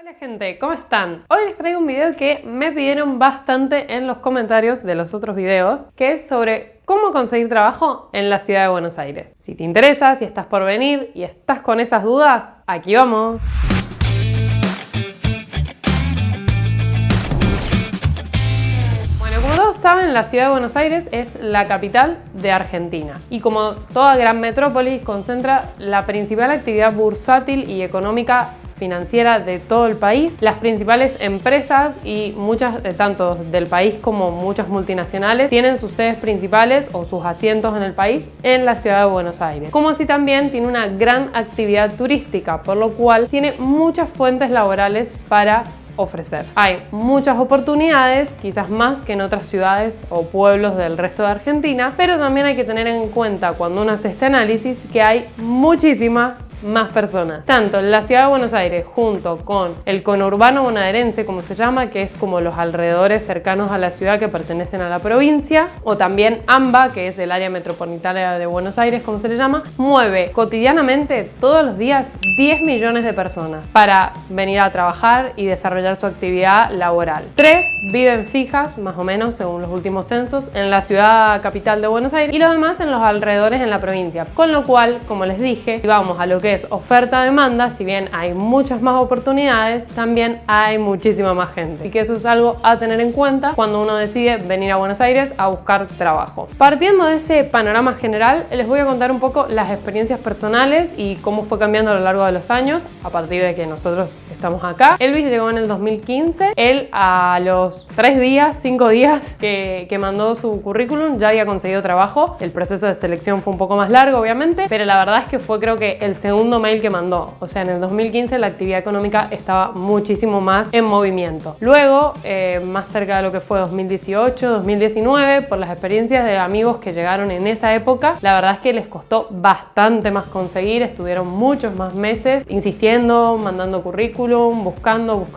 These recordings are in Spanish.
Hola gente, ¿cómo están? Hoy les traigo un video que me pidieron bastante en los comentarios de los otros videos, que es sobre cómo conseguir trabajo en la ciudad de Buenos Aires. Si te interesa, si estás por venir y estás con esas dudas, aquí vamos. Como todos saben, la ciudad de Buenos Aires es la capital de Argentina y como toda gran metrópoli concentra la principal actividad bursátil y económica financiera de todo el país. Las principales empresas y muchas, tanto del país como muchas multinacionales, tienen sus sedes principales o sus asientos en el país en la ciudad de Buenos Aires. Como así también tiene una gran actividad turística, por lo cual tiene muchas fuentes laborales para ofrecer. Hay muchas oportunidades, quizás más que en otras ciudades o pueblos del resto de Argentina, pero también hay que tener en cuenta cuando uno hace este análisis que hay muchísimas más personas, tanto en la ciudad de Buenos Aires junto con el conurbano bonaerense, como se llama, que es como los alrededores cercanos a la ciudad que pertenecen a la provincia, o también AMBA, que es el área metropolitana de Buenos Aires, como se le llama, mueve cotidianamente todos los días 10 millones de personas para venir a trabajar y desarrollar su actividad laboral. 3 viven fijas, más o menos según los últimos censos, en la ciudad capital de Buenos Aires y los demás en los alrededores en la provincia, con lo cual, como les dije, si vamos a lo que es oferta-demanda, si bien hay muchas más oportunidades, también hay muchísima más gente. Así que eso es algo a tener en cuenta cuando uno decide venir a Buenos Aires a buscar trabajo. Partiendo de ese panorama general, les voy a contar un poco las experiencias personales y cómo fue cambiando a lo largo de los años, a partir de que nosotros estamos acá. Elvis llegó en el 2015. Él a los 5 días que mandó su currículum ya había conseguido trabajo. El proceso de selección fue un poco más largo, obviamente, pero la verdad es que fue, creo que, el segundo mail que mandó. O sea, en el 2015 la actividad económica estaba muchísimo más en movimiento. Luego, más cerca de lo que fue 2018, 2019, por las experiencias de amigos que llegaron en esa época, la verdad es que les costó bastante más conseguir. Estuvieron muchos más meses insistiendo, mandando currículum, buscando,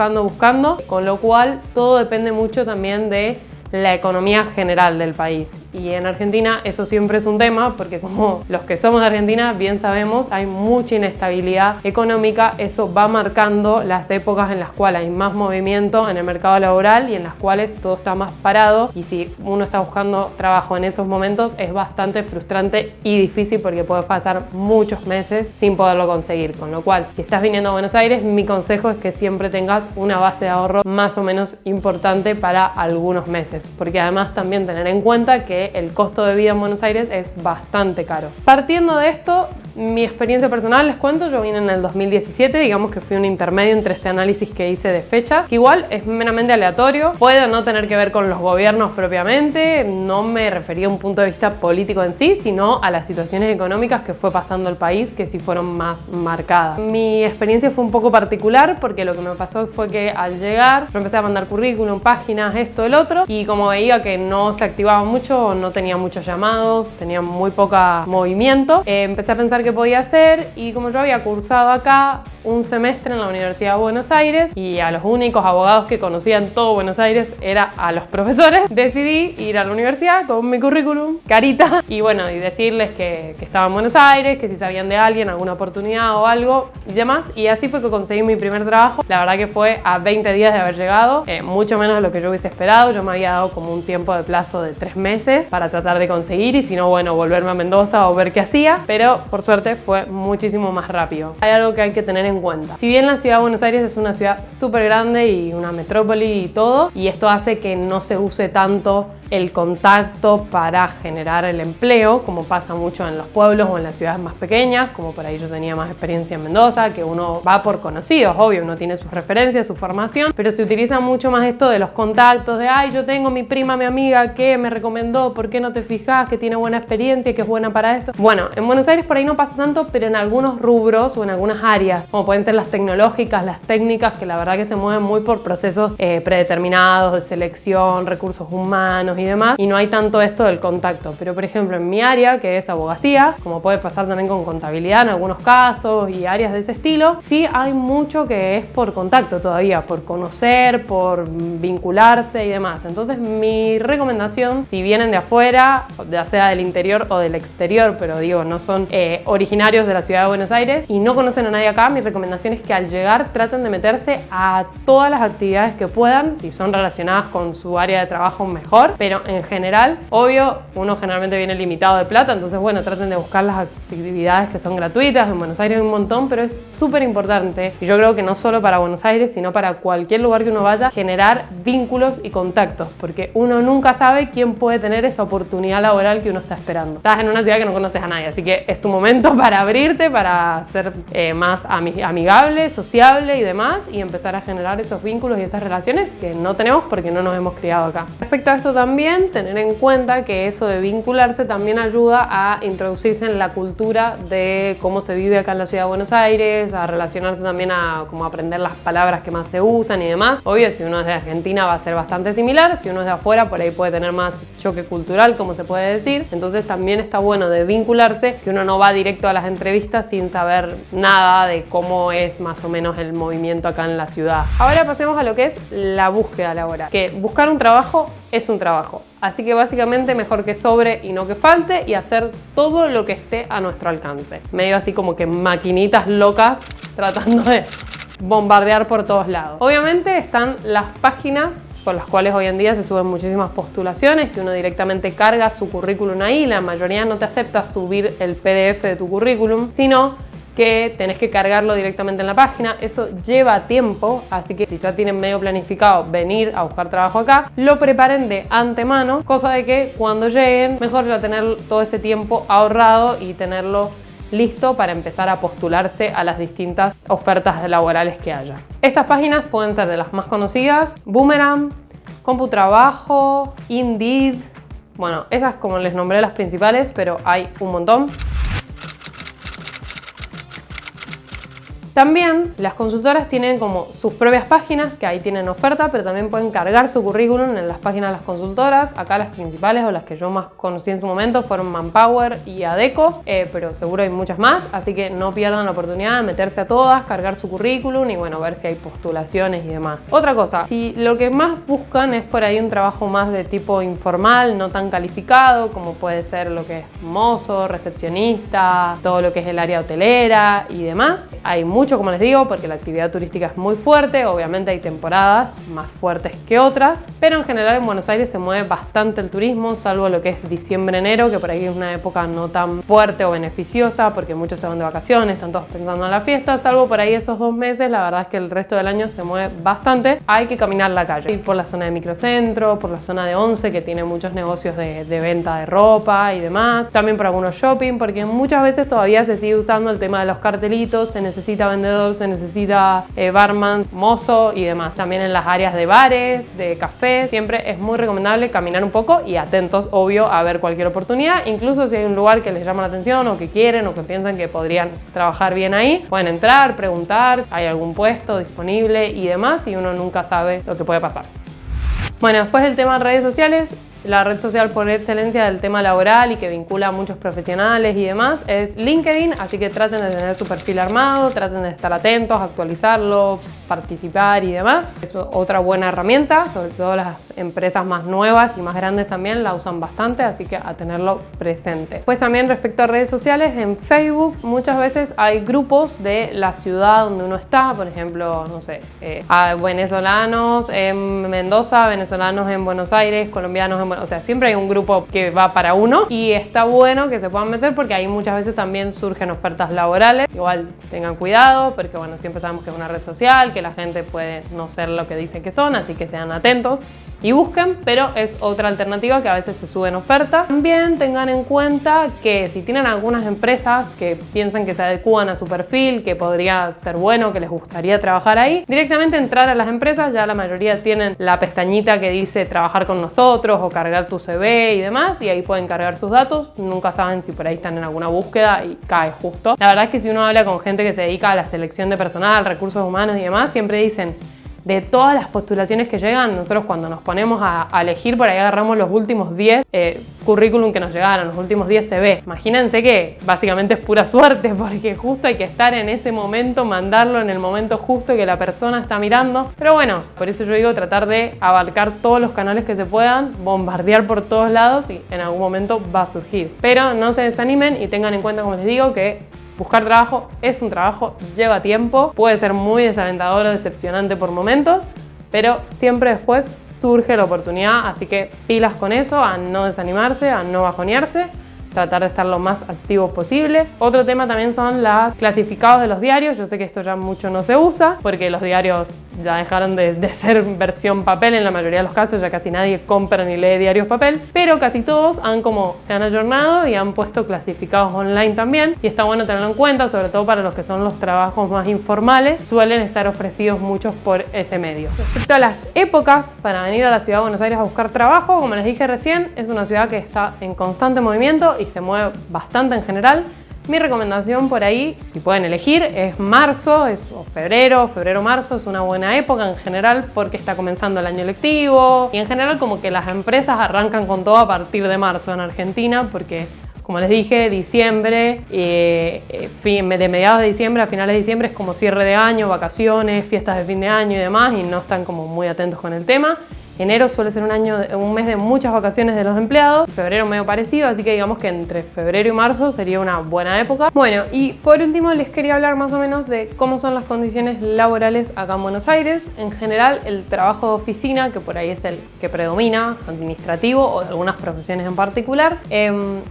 con lo cual todo depende mucho también de la economía general del país. Y en Argentina eso siempre es un tema, porque como los que somos de Argentina bien sabemos, hay mucha inestabilidad económica. Eso va marcando las épocas en las cuales hay más movimiento en el mercado laboral y en las cuales todo está más parado, y si uno está buscando trabajo en esos momentos es bastante frustrante y difícil porque puedes pasar muchos meses sin poderlo conseguir. Con lo cual, si estás viniendo a Buenos Aires, mi consejo es que siempre tengas una base de ahorro más o menos importante para algunos meses, porque además también tener en cuenta que el costo de vida en Buenos Aires es bastante caro. Partiendo de esto, mi experiencia personal, les cuento, yo vine en el 2017, digamos que fui un intermedio entre este análisis que hice de fechas, que igual es meramente aleatorio, puede no tener que ver con los gobiernos propiamente, no me refería a un punto de vista político en sí, sino a las situaciones económicas que fue pasando el país, que sí fueron más marcadas. Mi experiencia fue un poco particular porque lo que me pasó fue que al llegar yo empecé a mandar currículum, páginas, esto, el otro, y como veía que no se activaba mucho, no tenía muchos llamados, tenía muy poca movimiento, empecé a pensar qué podía hacer, y como yo había cursado acá un semestre en la Universidad de Buenos Aires y a los únicos abogados que conocía en todo Buenos Aires era a los profesores, decidí ir a la universidad con mi currículum, carita, y bueno, y decirles que estaba en Buenos Aires, que si sabían de alguien, alguna oportunidad o algo y demás, y así fue que conseguí mi primer trabajo. La verdad que fue a 20 días de haber llegado, mucho menos de lo que yo hubiese esperado. Yo me había dado como un tiempo de plazo de 3 meses para tratar de conseguir, y si no, bueno, volverme a Mendoza o ver qué hacía, pero por suerte fue muchísimo más rápido. Hay algo que hay que tener en cuenta. Si bien la ciudad de Buenos Aires es una ciudad súper grande y una metrópoli y todo, y esto hace que no se use tanto el contacto para generar el empleo, como pasa mucho en los pueblos o en las ciudades más pequeñas, como por ahí yo tenía más experiencia en Mendoza, que uno va por conocidos, obvio, uno tiene sus referencias, su formación, pero se utiliza mucho más esto de los contactos, de ay, yo tengo mi prima, mi amiga que me recomendó, ¿por qué no te fijas? Que tiene buena experiencia, que es buena para esto. Bueno, en Buenos Aires por ahí no pasa tanto, pero en algunos rubros o en algunas áreas, como pueden ser las tecnológicas, las técnicas, que la verdad que se mueven muy por procesos predeterminados de selección, recursos humanos y demás, y no hay tanto esto del contacto. Pero por ejemplo en mi área, que es abogacía, como puede pasar también con contabilidad en algunos casos y áreas de ese estilo, sí hay mucho que es por contacto todavía, por conocer, por vincularse y demás. Entonces mi recomendación, si vienen de afuera, ya sea del interior o del exterior, pero digo, no son originarios de la ciudad de Buenos Aires y no conocen a nadie acá, mi recomendación es que al llegar traten de meterse a todas las actividades que puedan, si son relacionadas con su área de trabajo mejor, pero en general, obvio, uno generalmente viene limitado de plata, entonces bueno, traten de buscar las actividades que son gratuitas. En Buenos Aires hay un montón, pero es súper importante, y yo creo que no solo para Buenos Aires, sino para cualquier lugar que uno vaya, generar vínculos y contactos, porque uno nunca sabe quién puede tener esa oportunidad laboral que uno está esperando. Estás en una ciudad que no conoces a nadie, así que es tu momento para abrirte, para ser más amigable, sociable y demás, y empezar a generar esos vínculos y esas relaciones que no tenemos porque no nos hemos criado acá. Respecto a esto también, tener en cuenta que eso de vincularse también ayuda a introducirse en la cultura de cómo se vive acá en la ciudad de Buenos Aires, a relacionarse también a cómo aprender las palabras que más se usan y demás. Obvio, si uno es de Argentina va a ser bastante similar, si uno es de afuera por ahí puede tener más choque cultural, como se puede decir. Entonces también está bueno de vincularse, que uno no va directo a las entrevistas sin saber nada de cómo es más o menos el movimiento acá en la ciudad. Ahora pasemos a lo que es la búsqueda laboral, que buscar un trabajo es un trabajo. Así que básicamente mejor que sobre y no que falte, y hacer todo lo que esté a nuestro alcance. Medio así como que maquinitas locas tratando de bombardear por todos lados. Obviamente están las páginas por las cuales hoy en día se suben muchísimas postulaciones, que uno directamente carga su currículum ahí. La mayoría no te acepta subir el PDF de tu currículum, sino que tenés que cargarlo directamente en la página. Eso lleva tiempo, así que si ya tienen medio planificado venir a buscar trabajo acá, lo preparen de antemano, cosa de que cuando lleguen, mejor ya tener todo ese tiempo ahorrado y tenerlo listo para empezar a postularse a las distintas ofertas laborales que haya. Estas páginas pueden ser de las más conocidas: Boomerang, CompuTrabajo, Indeed. Bueno, esas como les nombré las principales, pero hay un montón. También las consultoras tienen como sus propias páginas, que ahí tienen oferta, pero también pueden cargar su currículum en las páginas de las consultoras. Acá las principales, o las que yo más conocí en su momento, fueron Manpower y Adecco, pero seguro hay muchas más, así que no pierdan la oportunidad de meterse a todas, cargar su currículum y bueno, ver si hay postulaciones y demás. Otra cosa, si lo que más buscan es por ahí un trabajo más de tipo informal, no tan calificado, como puede ser lo que es mozo, recepcionista, todo lo que es el área hotelera y demás, hay mucho, como les digo, porque la actividad turística es muy fuerte. Obviamente hay temporadas más fuertes que otras, pero en general en Buenos Aires se mueve bastante el turismo, salvo lo que es diciembre-enero, que por ahí es una época no tan fuerte o beneficiosa, porque muchos se van de vacaciones, están todos pensando en la fiesta. Salvo por ahí esos 2 meses, la verdad es que el resto del año se mueve bastante. Hay que caminar la calle, ir por la zona de microcentro, por la zona de Once, que tiene muchos negocios de venta de ropa y demás, también por algunos shopping, porque muchas veces todavía se sigue usando el tema de los cartelitos, se necesita vendedor, se necesita barman, mozo y demás. También en las áreas de bares, de cafés, siempre es muy recomendable caminar un poco y atentos, obvio, a ver cualquier oportunidad. Incluso si hay un lugar que les llama la atención o que quieren o que piensan que podrían trabajar bien ahí, pueden entrar, preguntar, hay algún puesto disponible y demás, y uno nunca sabe lo que puede pasar. Bueno, después del tema de redes sociales, la red social por excelencia del tema laboral y que vincula a muchos profesionales y demás es LinkedIn, así que traten de tener su perfil armado, traten de estar atentos, actualizarlo, participar y demás. Es otra buena herramienta, sobre todo las empresas más nuevas y más grandes también la usan bastante, así que a tenerlo presente. Pues también respecto a redes sociales, en Facebook muchas veces hay grupos de la ciudad donde uno está, por ejemplo, no sé, venezolanos en Mendoza, venezolanos en Buenos Aires, colombianos en o sea, siempre hay un grupo que va para uno y está bueno que se puedan meter porque ahí muchas veces también surgen ofertas laborales. Igual tengan cuidado porque bueno, siempre sabemos que es una red social, que la gente puede no ser lo que dicen que son, así que sean atentos y busquen, pero es otra alternativa que a veces se suben ofertas. También tengan en cuenta que si tienen algunas empresas que piensan que se adecúan a su perfil, que podría ser bueno, que les gustaría trabajar ahí, directamente entrar a las empresas. Ya la mayoría tienen la pestañita que dice trabajar con nosotros o cargar tu CV y demás, y ahí pueden cargar sus datos. Nunca saben si por ahí están en alguna búsqueda y cae justo. La verdad es que si uno habla con gente que se dedica a la selección de personal, recursos humanos y demás, siempre dicen: de todas las postulaciones que llegan. Nosotros cuando nos ponemos a elegir, por ahí agarramos los últimos 10 currículum que nos llegaron, los últimos 10 CV. Imagínense que básicamente es pura suerte, porque justo hay que estar en ese momento, mandarlo en el momento justo que la persona está mirando. Pero bueno, por eso yo digo tratar de abarcar todos los canales que se puedan, bombardear por todos lados y en algún momento va a surgir. Pero no se desanimen y tengan en cuenta, como les digo, que buscar trabajo es un trabajo, lleva tiempo, puede ser muy desalentador o decepcionante por momentos, pero siempre después surge la oportunidad, así que pilas con eso, a no desanimarse, a no bajonearse, tratar de estar lo más activos posible. Otro tema también son los clasificados de los diarios. Yo sé que esto ya mucho no se usa porque los diarios ya dejaron de ser versión papel en la mayoría de los casos, ya casi nadie compra ni lee diarios papel, pero casi todos se han ayornado y han puesto clasificados online también, y está bueno tenerlo en cuenta, sobre todo para los que son los trabajos más informales, suelen estar ofrecidos muchos por ese medio. Respecto a las épocas para venir a la ciudad de Buenos Aires a buscar trabajo, como les dije recién, es una ciudad que está en constante movimiento y se mueve bastante en general. Mi recomendación por ahí, si pueden elegir, es marzo, o febrero-marzo, es una buena época en general porque está comenzando el año lectivo y en general como que las empresas arrancan con todo a partir de marzo en Argentina porque, como les dije, diciembre, de mediados de diciembre a finales de diciembre es como cierre de año, vacaciones, fiestas de fin de año y demás, y no están como muy atentos con el tema. Enero suele ser un mes de muchas vacaciones de los empleados, febrero medio parecido, así que digamos que entre febrero y marzo sería una buena época. Bueno, y por último les quería hablar más o menos de cómo son las condiciones laborales acá en Buenos Aires. En general, el trabajo de oficina, que por ahí es el que predomina, administrativo o de algunas profesiones en particular,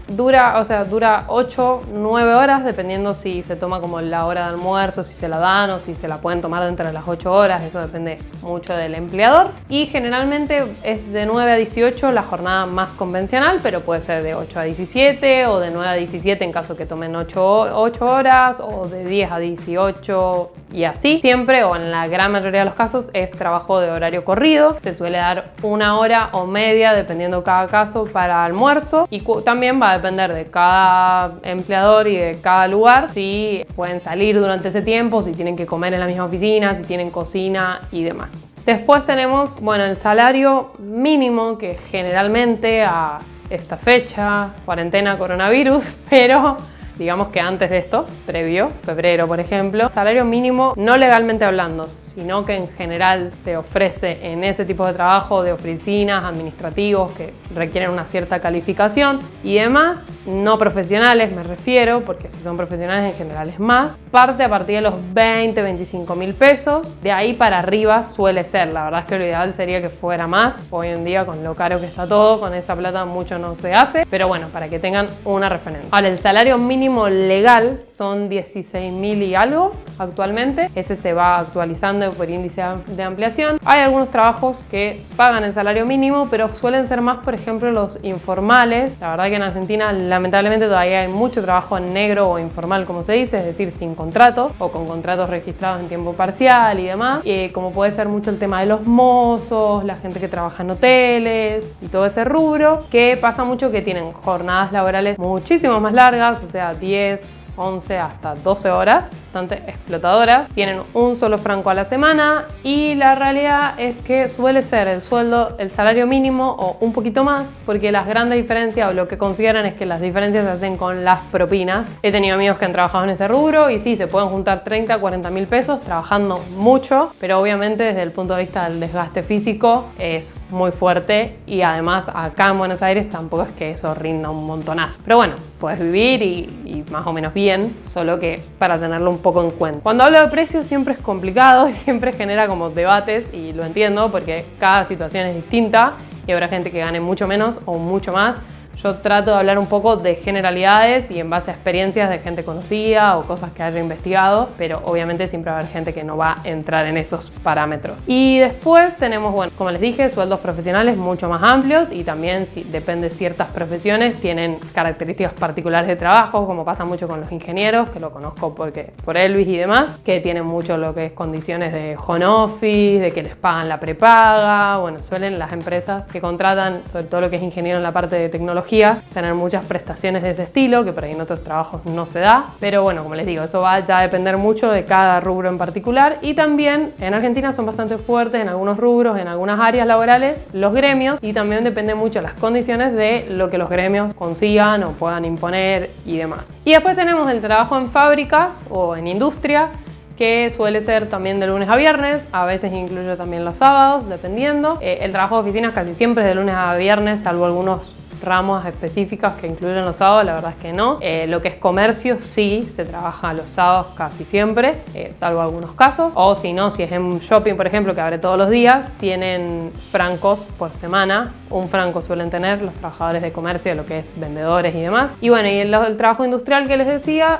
dura 8, 9 horas, dependiendo si se toma como la hora de almuerzo, si se la dan o si se la pueden tomar dentro de las 8 horas, eso depende mucho del empleador. Y generalmente es de 9 a 18 la jornada más convencional, pero puede ser de 8 a 17 o de 9 a 17 en caso que tomen 8 horas o de 10 a 18 y así. Siempre o en la gran mayoría de los casos es trabajo de horario corrido. Se suele dar 1 hora o media dependiendo cada caso para almuerzo y también va a depender de cada empleador y de cada lugar si pueden salir durante ese tiempo, si tienen que comer en la misma oficina, si tienen cocina y demás. Después tenemos, el salario mínimo que generalmente a esta fecha, cuarentena, coronavirus, pero digamos que antes de esto, previo, febrero por ejemplo, salario mínimo no legalmente hablando, sino que en general se ofrece en ese tipo de trabajo de oficinas, administrativos que requieren una cierta calificación y demás, no profesionales me refiero, porque si son profesionales en general es más, parte a partir de los 20, 25 mil pesos, de ahí para arriba suele ser, la verdad es que lo ideal sería que fuera más, hoy en día con lo caro que está todo, con esa plata mucho no se hace, pero bueno, para que tengan una referencia. Ahora, el salario mínimo legal son 16 mil y algo actualmente, ese se va actualizando por índice de ampliación. Hay algunos trabajos que pagan el salario mínimo, pero suelen ser más, por ejemplo, los informales. La verdad que en Argentina lamentablemente todavía hay mucho trabajo en negro o informal, como se dice, es decir, sin contrato o con contratos registrados en tiempo parcial y demás, como puede ser mucho el tema de los mozos, la gente que trabaja en hoteles y todo ese rubro, que pasa mucho que tienen jornadas laborales muchísimo más largas, o sea, 10, 11 hasta 12 horas, bastante explotadoras, tienen un solo franco a la semana y la realidad es que suele ser el sueldo, el salario mínimo o un poquito más, porque las grandes diferencias o lo que consideran es que las diferencias se hacen con las propinas. He tenido amigos que han trabajado en ese rubro y sí, se pueden juntar 30, 40 mil pesos trabajando mucho, pero obviamente desde el punto de vista del desgaste físico es muy fuerte y además acá en Buenos Aires tampoco es que eso rinda un montonazo. Pero bueno, puedes vivir y más o menos bien, solo que para tenerlo un poco en cuenta. Cuando hablo de precios siempre es complicado y siempre genera como debates y lo entiendo porque cada situación es distinta y habrá gente que gane mucho menos o mucho más. Yo trato de hablar un poco de generalidades y en base a experiencias de gente conocida o cosas que haya investigado, pero obviamente siempre va a haber gente que no va a entrar en esos parámetros. Y después tenemos, como les dije, sueldos profesionales mucho más amplios y también depende de ciertas profesiones, tienen características particulares de trabajo, como pasa mucho con los ingenieros, que lo conozco por Elvis y demás, que tienen mucho lo que es condiciones de home office, de que les pagan la prepaga. Suelen las empresas que contratan, sobre todo lo que es ingeniero en la parte de tecnología, tecnologías, tener muchas prestaciones de ese estilo, que por ahí en otros trabajos no se da. Pero bueno, como les digo, eso va ya a depender mucho de cada rubro en particular. Y también en Argentina son bastante fuertes en algunos rubros, en algunas áreas laborales, los gremios, y también depende mucho de las condiciones de lo que los gremios consigan o puedan imponer y demás. Y después tenemos el trabajo en fábricas o en industria, que suele ser también de lunes a viernes, a veces incluye también los sábados, dependiendo. El trabajo de oficinas casi siempre es de lunes a viernes, salvo algunos ramos específicas que incluyen los sábados, la verdad es que no. Lo que es comercio sí se trabaja los sábados casi siempre, salvo algunos casos. O si no, si es en shopping, por ejemplo, que abre todos los días, tienen francos por semana. Un franco suelen tener los trabajadores de comercio, lo que es vendedores y demás. Y bueno, y el trabajo industrial que les decía,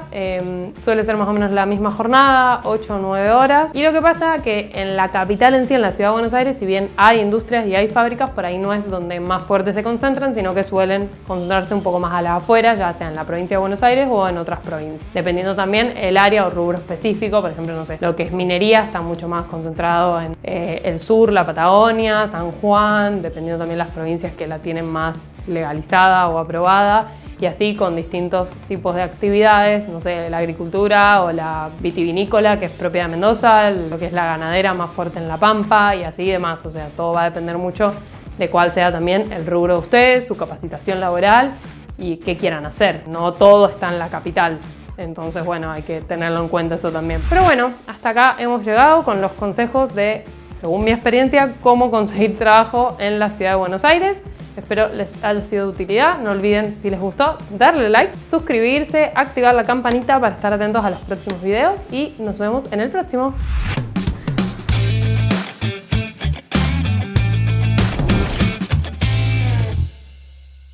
suele ser más o menos la misma jornada, 8 o 9 horas. Y lo que pasa es que en la capital en sí, en la ciudad de Buenos Aires, si bien hay industrias y hay fábricas, por ahí no es donde más fuerte se concentran, sino que suelen concentrarse un poco más a la afuera, ya sea en la provincia de Buenos Aires o en otras provincias. Dependiendo también el área o rubro específico, por ejemplo, no sé, lo que es minería está mucho más concentrado en el sur, la Patagonia, San Juan, dependiendo también las provincias que la tienen más legalizada o aprobada. Y así con distintos tipos de actividades, no sé, la agricultura o la vitivinícola, que es propia de Mendoza, lo que es la ganadera más fuerte en La Pampa y así demás. O sea, todo va a depender mucho de cuál sea también el rubro de ustedes, su capacitación laboral y qué quieran hacer. No todo está en la capital. Entonces, bueno, hay que tenerlo en cuenta eso también. Pero bueno, hasta acá hemos llegado con los consejos de, según mi experiencia, cómo conseguir trabajo en la ciudad de Buenos Aires. Espero les haya sido de utilidad. No olviden, si les gustó, darle like, suscribirse, activar la campanita para estar atentos a los próximos videos y nos vemos en el próximo.